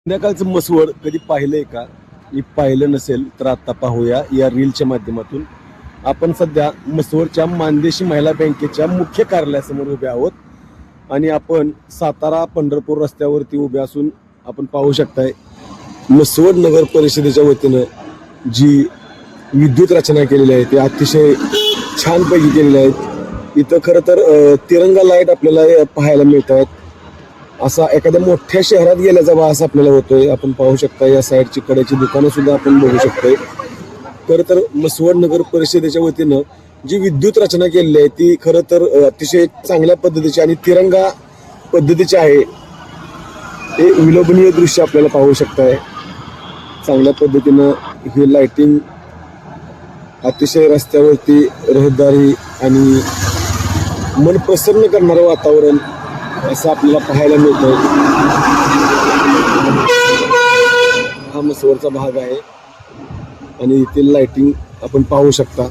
संध्याकाळचं मसवड कधी पाहिलंय का? मी पाहिलं नसेल तर आता पाहूया या रीलच्या माध्यमातून. आपण सध्या मसवडच्या मानदेशी महिला बँकेच्या मुख्य कार्यालयासमोर उभे आहोत आणि आपण सातारा पंढरपूर रस्त्यावरती उभे असून आपण पाहू शकताय मसवड नगर परिषदेच्या वतीनं जी विद्युत रचना केलेली आहे ती अतिशय छानपैकी केलेली आहेत. इथं खरं तर तिरंगा लाईट आपल्याला पाहायला मिळत आहेत. असा एखाद्या मोठ्या शहरात गेल्याचा भास आपल्याला होतोय. आपण पाहू शकता या साईडची कड्याची दुकानं सुद्धा आपण बघू शकतोय. खरं तर मसवड नगर परिषदेच्या वतीनं जी विद्युत रचना केलेली आहे ती खरं तर अतिशय चांगल्या पद्धतीची आणि तिरंगा पद्धतीची आहे. हे विलोभनीय दृश्य आपल्याला पाहू शकताय. चांगल्या पद्धतीनं ही लाइटिंग अतिशय रस्त्यावरती रहदारी आणि मन प्रसन्न करणारं वातावरण असं आपल्याला पाहायला मिळतंय. हा मसवडचा भाग आहे आणि इथे लाइटिंग आपण पाहू शकता.